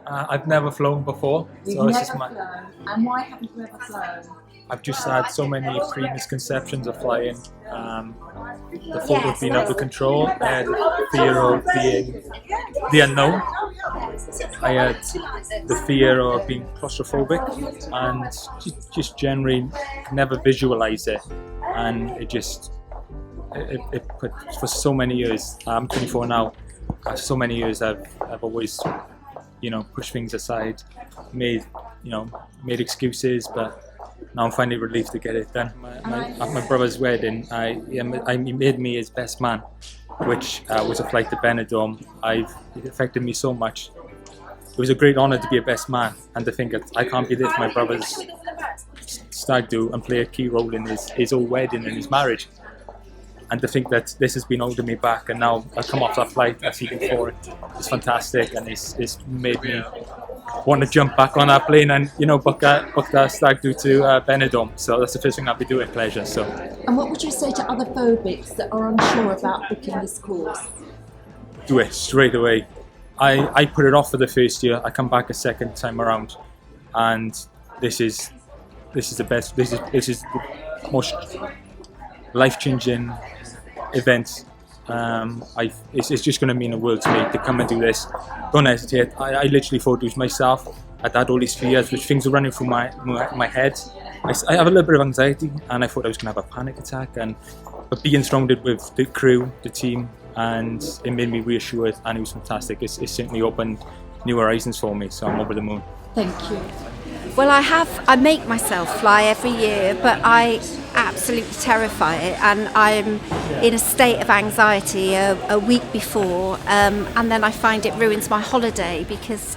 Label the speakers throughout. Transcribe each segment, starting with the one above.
Speaker 1: I've never flown before,
Speaker 2: You've
Speaker 1: so
Speaker 2: never
Speaker 1: this is
Speaker 2: flown. And why haven't you ever flown?
Speaker 1: I've just had so many premisconceptions of flying. The thought of being out of control, I had fear of being the unknown. I had the fear of being claustrophobic, and just generally never visualise it. And it put for so many years. I'm 24 now. For so many years, I've always, pushed things aside, made excuses, but now I'm finally relieved to get it done. At my brother's wedding, he made me his best man, which was a flight to Benidorm. It affected me so much. It was a great honour to be a best man, and to think that I can't be there for my brother's stag do and play a key role in his own wedding and his marriage. And to think that this has been holding me back, and now I come off that flight, I see before it's fantastic, and it's made me want to jump back on that plane and book that stag do to Benidorm. So that's the first thing I'll be doing. Pleasure. So.
Speaker 2: And what would you say to other phobics that are unsure about booking this course?
Speaker 1: Do it straight away. I put it off for the first year. I come back a second time around, and this is the best. This is the most life-changing event. It's just going to mean the world to me to come and do this. Don't hesitate. I literally thought it was myself. I'd had all these fears, which things were running through my head. I have a little bit of anxiety, and I thought I was going to have a panic attack. But being surrounded with the crew, the team, and it made me reassured, and it was fantastic. It's certainly opened new horizons for me, so I'm over the moon.
Speaker 2: Thank you.
Speaker 3: Well, I make myself fly every year, but I absolutely terrify it, and I'm in a state of anxiety a week before, and then I find it ruins my holiday because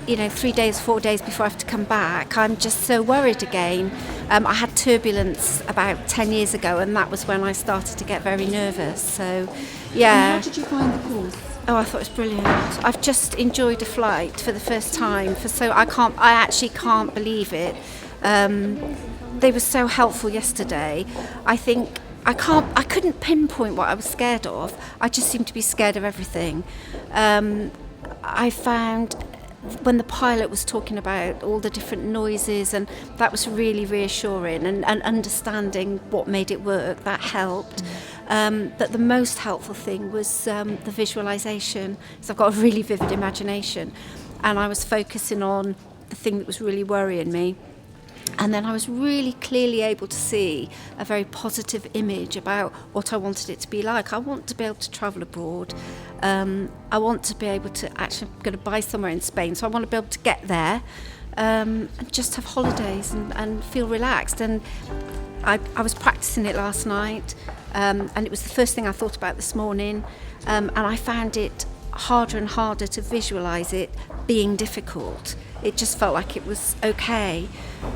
Speaker 3: 3 days, 4 days before I have to come back, I'm just so worried again. I had turbulence about 10 years ago, and that was when I started to get very nervous. So, yeah.
Speaker 2: And how did you find the course?
Speaker 3: Oh, I thought it was brilliant. I've just enjoyed a flight for the first time. I actually can't believe it. They were so helpful yesterday. I think I couldn't pinpoint what I was scared of. I just seemed to be scared of everything. I found when the pilot was talking about all the different noises, and that was really reassuring, and understanding what made it work, that helped. But the most helpful thing was the visualisation, because I've got a really vivid imagination, and I was focusing on the thing that was really worrying me. And then I was really clearly able to see a very positive image about what I wanted it to be like. I want to be able to travel abroad. I want to be able to actually, I'm going to buy somewhere in Spain, so I want to be able to get there and just have holidays and feel relaxed. And I was practicing it last night, and it was the first thing I thought about this morning, and I found it harder and harder to visualise it being difficult. It just felt like it was okay.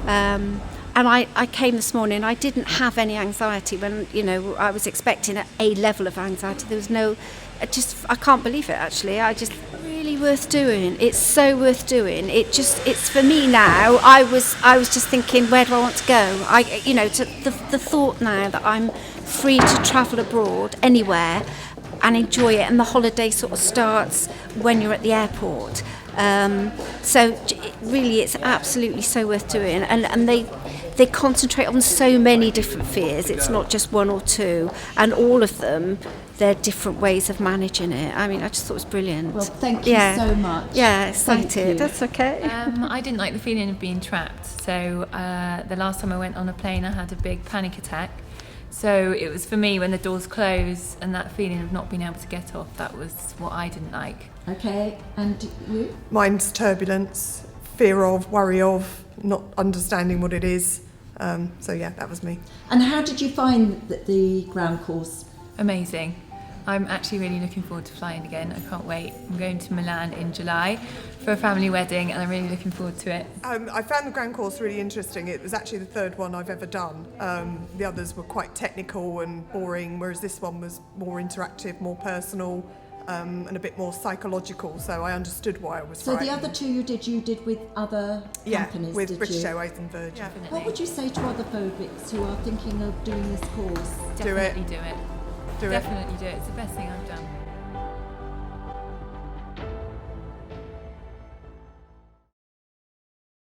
Speaker 3: And I came this morning, I didn't have any anxiety when, I was expecting a level of anxiety. There was no, I can't believe it actually. Really worth doing. It's so worth doing. It's for me now. I was just thinking, where do I want to go? The thought now that I'm free to travel abroad anywhere and enjoy it, and the holiday sort of starts when you're at the airport. So really, it's absolutely so worth doing, and they concentrate on so many different fears. It's not just one or two, and all of them, they're different ways of managing it. I mean, I just thought it was brilliant.
Speaker 2: Well, thank you so much.
Speaker 3: Yeah, excited. That's okay.
Speaker 4: I didn't like the feeling of being trapped. So the last time I went on a plane, I had a big panic attack. So it was for me when the doors close and that feeling of not being able to get off, that was what I didn't like.
Speaker 2: Okay, and you?
Speaker 5: Mine's turbulence, fear of, worry of, not understanding what it is. So yeah, that was me.
Speaker 2: And how did you find the ground course?
Speaker 4: Amazing. I'm actually really looking forward to flying again. I can't wait. I'm going to Milan in July for a family wedding, and I'm really looking forward to it.
Speaker 5: I found the ground course really interesting. It was actually the third one I've ever done. The others were quite technical and boring, whereas this one was more interactive, more personal, and a bit more psychological, so I understood why I was frightened.
Speaker 2: So the other two you did with other companies,
Speaker 5: with
Speaker 2: did
Speaker 5: British
Speaker 2: you?
Speaker 5: Airways and Virgin.
Speaker 4: Definitely.
Speaker 2: What would you say to other phobics who are thinking of doing this course?
Speaker 4: Definitely do it.
Speaker 5: Do it.
Speaker 4: Definitely do it. It's the best thing I've done.